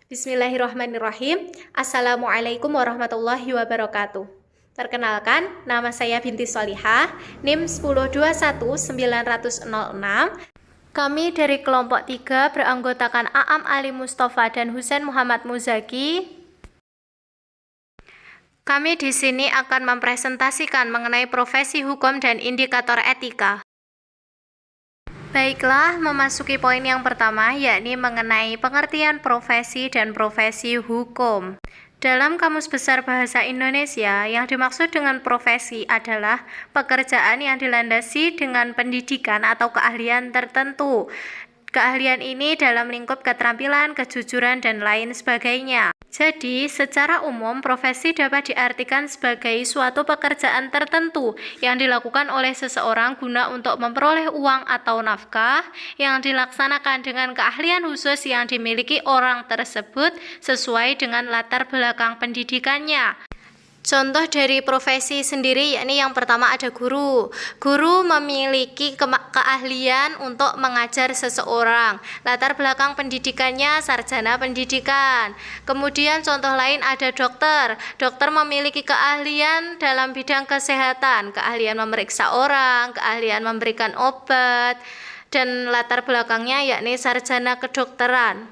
Bismillahirrahmanirrahim. Assalamualaikum warahmatullahi wabarakatuh. Perkenalkan, nama saya Binti Solihah, NIM 1021906. Kami dari kelompok 3 beranggotakan Aam Ali Mustafa dan Husain Muhammad Muzaki. Kami di sini akan mempresentasikan mengenai profesi hukum dan indikator etika. Baiklah, memasuki poin yang pertama, yakni mengenai pengertian profesi dan profesi hukum. Dalam Kamus Besar Bahasa Indonesia, yang dimaksud dengan profesi adalah pekerjaan yang dilandasi dengan pendidikan atau keahlian tertentu. Keahlian ini dalam lingkup keterampilan, kejujuran, dan lain sebagainya. Jadi, secara umum, profesi dapat diartikan sebagai suatu pekerjaan tertentu yang dilakukan oleh seseorang guna untuk memperoleh uang atau nafkah yang dilaksanakan dengan keahlian khusus yang dimiliki orang tersebut sesuai dengan latar belakang pendidikannya. Contoh dari profesi sendiri yakni yang pertama ada guru. Guru memiliki keahlian untuk mengajar seseorang. Latar belakang pendidikannya sarjana pendidikan. Kemudian contoh lain ada dokter. Dokter memiliki keahlian dalam bidang kesehatan, keahlian memeriksa orang, keahlian memberikan obat, dan latar belakangnya yakni sarjana kedokteran.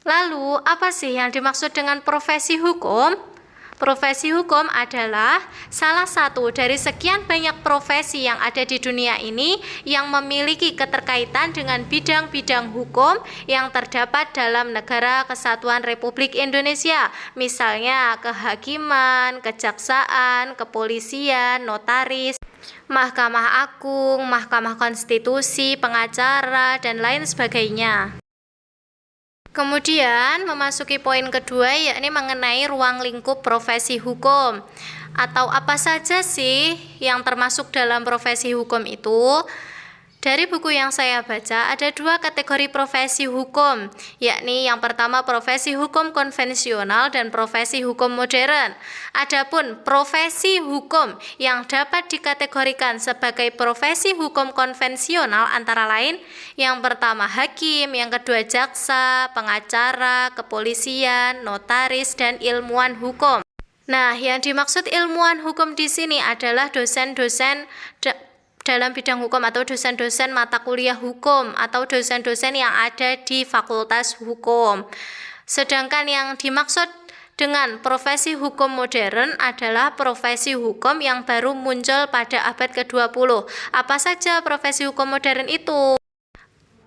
Lalu, apa sih yang dimaksud dengan profesi hukum? Profesi hukum adalah salah satu dari sekian banyak profesi yang ada di dunia ini yang memiliki keterkaitan dengan bidang-bidang hukum yang terdapat dalam Negara Kesatuan Republik Indonesia. Misalnya kehakiman, kejaksaan, kepolisian, notaris, Mahkamah Agung, Mahkamah Konstitusi, pengacara, dan lain sebagainya. Kemudian memasuki poin kedua yakni mengenai ruang lingkup profesi hukum. Atau apa saja sih yang termasuk dalam profesi hukum itu? Dari buku yang saya baca ada dua kategori profesi hukum, yakni yang pertama profesi hukum konvensional dan profesi hukum modern. Adapun profesi hukum yang dapat dikategorikan sebagai profesi hukum konvensional antara lain yang pertama hakim, yang kedua jaksa, pengacara, kepolisian, notaris, dan ilmuwan hukum. Nah, yang dimaksud ilmuwan hukum di sini adalah dosen-dosen dalam bidang hukum atau dosen-dosen mata kuliah hukum atau dosen-dosen yang ada di fakultas hukum. Sedangkan yang dimaksud dengan profesi hukum modern adalah profesi hukum yang baru muncul pada abad ke-20. Apa saja profesi hukum modern itu?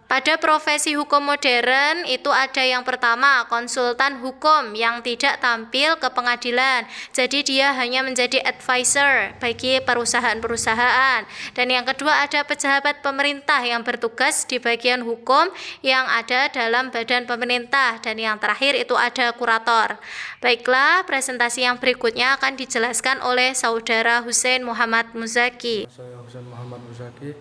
Pada profesi hukum modern itu ada yang pertama konsultan hukum yang tidak tampil ke pengadilan. Jadi dia hanya menjadi advisor bagi perusahaan-perusahaan. Dan yang kedua ada pejabat pemerintah yang bertugas di bagian hukum yang ada dalam badan pemerintah. Dan yang terakhir itu ada kurator. Baiklah, presentasi yang berikutnya akan dijelaskan oleh Saudara Husain Muhammad Muzaki. Saya Husain Muhammad Muzaki,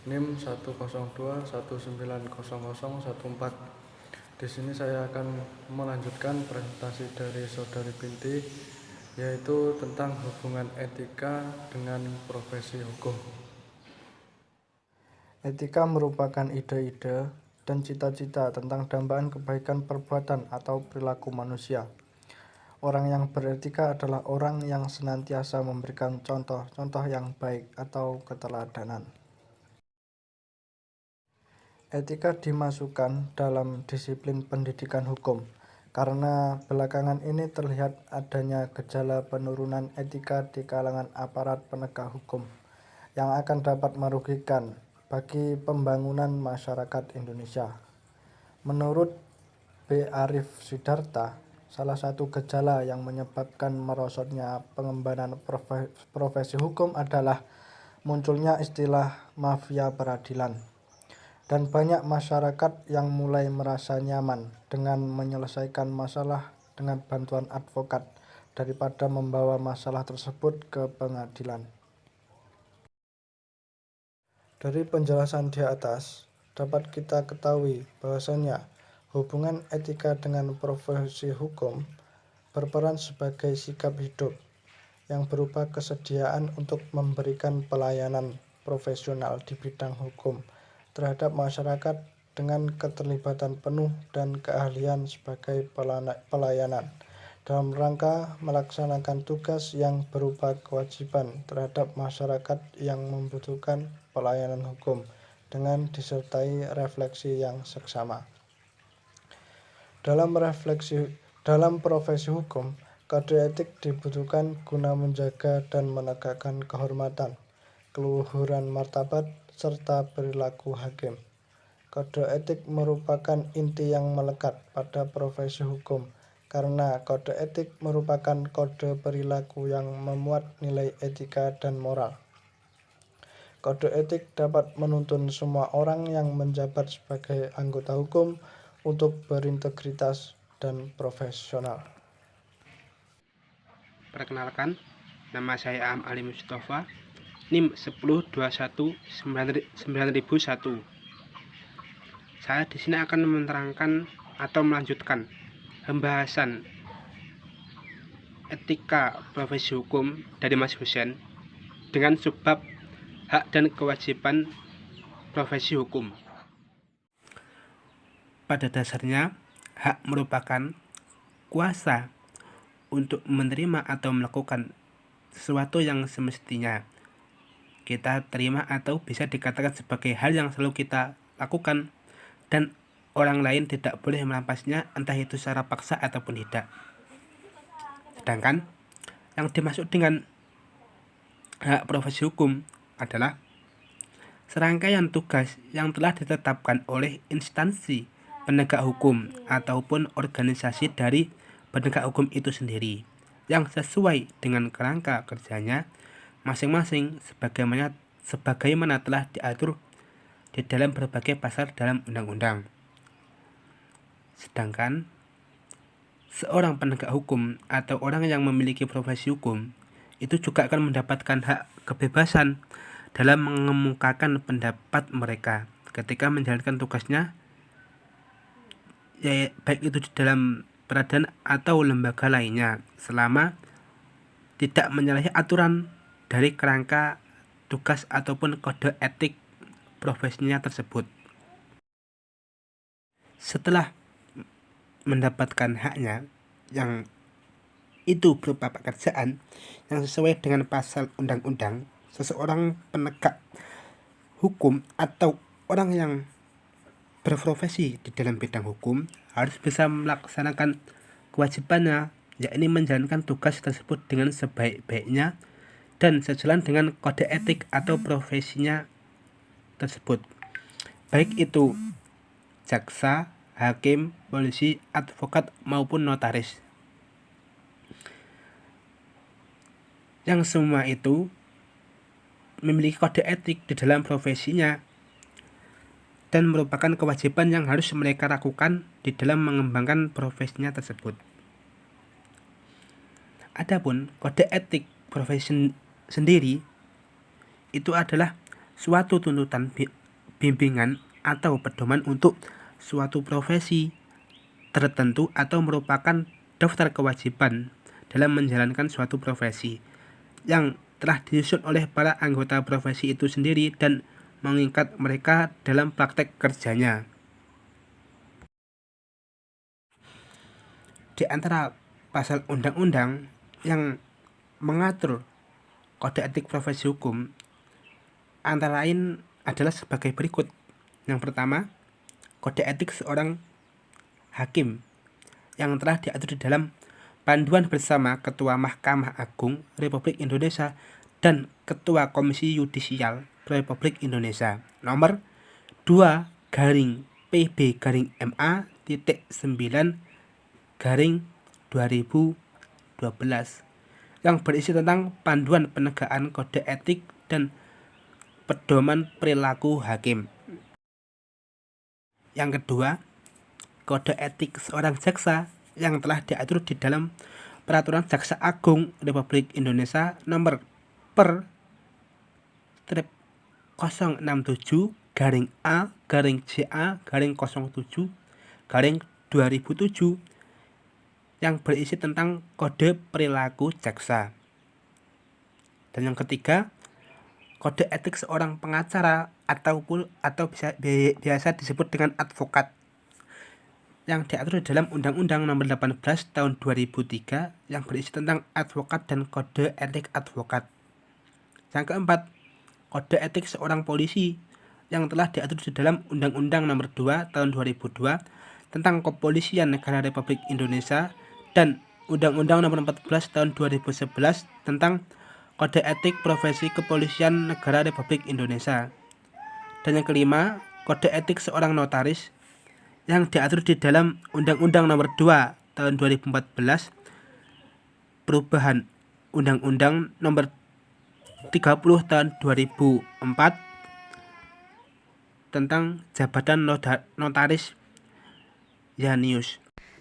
NIM 102190014. Di sini saya akan melanjutkan presentasi dari Saudari Binti, yaitu tentang hubungan etika dengan profesi hukum. Etika merupakan ide-ide dan cita-cita tentang dambaan kebaikan perbuatan atau perilaku manusia. Orang yang beretika adalah orang yang senantiasa memberikan contoh-contoh yang baik atau keteladanan. Etika dimasukkan dalam disiplin pendidikan hukum karena belakangan ini terlihat adanya gejala penurunan etika di kalangan aparat penegak hukum yang akan dapat merugikan bagi pembangunan masyarakat Indonesia. Menurut B. Arif Sidarta, salah satu gejala yang menyebabkan merosotnya pengembangan profesi hukum adalah munculnya istilah mafia peradilan. Dan banyak masyarakat yang mulai merasa nyaman dengan menyelesaikan masalah dengan bantuan advokat daripada membawa masalah tersebut ke pengadilan. Dari penjelasan di atas, dapat kita ketahui bahwasanya hubungan etika dengan profesi hukum berperan sebagai sikap hidup yang berupa kesediaan untuk memberikan pelayanan profesional di bidang hukum terhadap masyarakat dengan keterlibatan penuh dan keahlian sebagai pelayanan dalam rangka melaksanakan tugas yang berupa kewajiban terhadap masyarakat yang membutuhkan pelayanan hukum dengan disertai refleksi yang seksama. Dalam profesi hukum, kode etik dibutuhkan guna menjaga dan menegakkan kehormatan, keluhuran martabat, serta perilaku hakim. Kode etik merupakan inti yang melekat pada profesi hukum, karena kode etik merupakan kode perilaku yang memuat nilai etika dan moral. Kode etik dapat menuntun semua orang yang menjabat sebagai anggota hukum untuk berintegritas dan profesional. Perkenalkan, nama saya Am Ali Mustafa, NIM 10219001. Saya di sini akan menerangkan atau melanjutkan pembahasan etika profesi hukum dari Mas Husen dengan subbab hak dan kewajiban profesi hukum. Pada dasarnya, hak merupakan kuasa untuk menerima atau melakukan sesuatu yang semestinya kita terima atau bisa dikatakan sebagai hal yang selalu kita lakukan dan orang lain tidak boleh merampasnya, entah itu secara paksa ataupun tidak. Sedangkan yang dimaksud dengan hak profesi hukum adalah serangkaian tugas yang telah ditetapkan oleh instansi penegak hukum ataupun organisasi dari penegak hukum itu sendiri yang sesuai dengan kerangka kerjanya masing-masing sebagaimana telah diatur di dalam berbagai pasal dalam undang-undang. Sedangkan seorang penegak hukum atau orang yang memiliki profesi hukum itu juga akan mendapatkan hak kebebasan dalam mengemukakan pendapat mereka ketika menjalankan tugasnya, ya, baik itu di dalam peradilan atau lembaga lainnya, selama tidak menyalahi aturan dari kerangka tugas ataupun kode etik profesinya tersebut. Setelah mendapatkan haknya yang itu berupa pekerjaan yang sesuai dengan pasal undang-undang, seseorang penegak hukum atau orang yang berprofesi di dalam bidang hukum harus bisa melaksanakan kewajibannya, yakni menjalankan tugas tersebut dengan sebaik-baiknya dan sejalan dengan kode etik atau profesinya tersebut, baik itu jaksa, hakim, polisi, advokat maupun notaris. Yang semua itu memiliki kode etik di dalam profesinya dan merupakan kewajiban yang harus mereka lakukan di dalam mengembangkan profesinya tersebut. Adapun kode etik profesi sendiri itu adalah suatu tuntutan bimbingan atau pedoman untuk suatu profesi tertentu atau merupakan daftar kewajiban dalam menjalankan suatu profesi yang telah disusun oleh para anggota profesi itu sendiri dan mengikat mereka dalam praktek kerjanya. Di antara pasal undang-undang yang mengatur kode etik profesi hukum antara lain adalah sebagai berikut. Yang pertama, kode etik seorang hakim yang telah diatur di dalam Panduan Bersama Ketua Mahkamah Agung Republik Indonesia dan Ketua Komisi Yudisial Republik Indonesia nomor 2/PB/MA-9/2012 yang berisi tentang panduan penegakan kode etik dan pedoman perilaku hakim. Yang kedua, kode etik seorang jaksa yang telah diatur di dalam Peraturan Jaksa Agung Republik Indonesia nomor per 067-A-JA-07-2007 yang berisi tentang kode perilaku jaksa. Dan yang ketiga, kode etik seorang pengacara atau biasa disebut dengan advokat, yang diatur di dalam Undang-Undang Nomor 18 Tahun 2003 yang berisi tentang advokat dan kode etik advokat. Yang keempat, kode etik seorang polisi yang telah diatur di dalam Undang-Undang Nomor 2 Tahun 2002 tentang Kepolisian Negara Republik Indonesia dan Undang-Undang Nomor 14 Tahun 2011 tentang Kode Etik Profesi Kepolisian Negara Republik Indonesia. Dan yang kelima, kode etik seorang notaris yang diatur di dalam Undang-Undang Nomor 2 Tahun 2014 perubahan Undang-Undang Nomor 30 Tahun 2004 tentang jabatan notaris Yanius.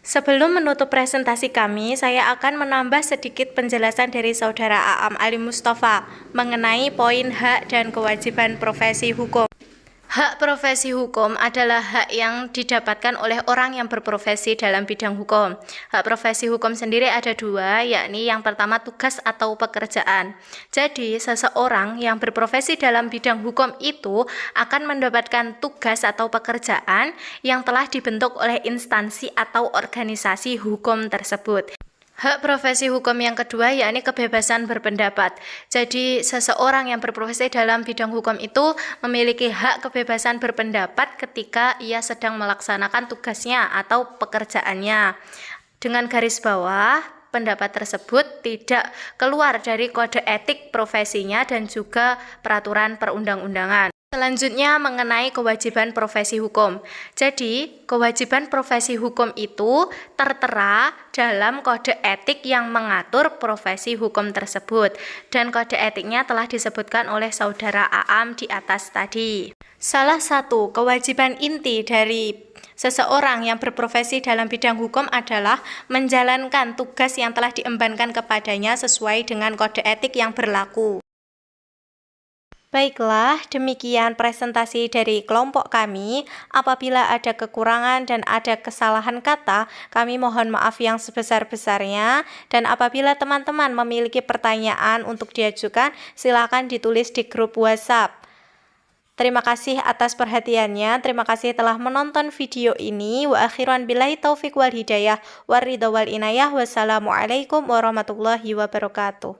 Sebelum menutup presentasi kami, saya akan menambah sedikit penjelasan dari Saudara Aam Ali Mustafa mengenai poin hak dan kewajiban profesi hukum. Hak profesi hukum adalah hak yang didapatkan oleh orang yang berprofesi dalam bidang hukum. Hak profesi hukum sendiri ada dua, yakni yang pertama tugas atau pekerjaan. Jadi, seseorang yang berprofesi dalam bidang hukum itu akan mendapatkan tugas atau pekerjaan yang telah dibentuk oleh instansi atau organisasi hukum tersebut. Hak profesi hukum yang kedua yakni kebebasan berpendapat. Jadi seseorang yang berprofesi dalam bidang hukum itu memiliki hak kebebasan berpendapat ketika ia sedang melaksanakan tugasnya atau pekerjaannya. Dengan garis bawah, pendapat tersebut tidak keluar dari kode etik profesinya dan juga peraturan perundang-undangan. Selanjutnya mengenai kewajiban profesi hukum. Jadi, kewajiban profesi hukum itu tertera dalam kode etik yang mengatur profesi hukum tersebut. Dan kode etiknya telah disebutkan oleh Saudara Aam di atas tadi. Salah satu kewajiban inti dari seseorang yang berprofesi dalam bidang hukum adalah menjalankan tugas yang telah diembankan kepadanya sesuai dengan kode etik yang berlaku. Baiklah, demikian presentasi dari kelompok kami. Apabila ada kekurangan dan ada kesalahan kata, kami mohon maaf yang sebesar-besarnya. Dan apabila teman-teman memiliki pertanyaan untuk diajukan, silakan ditulis di grup WhatsApp. Terima kasih atas perhatiannya. Terima kasih telah menonton video ini. Wa akhiran billahi taufik wal hidayah. Waridha wal inayah. Wassalamualaikum warahmatullahi wabarakatuh.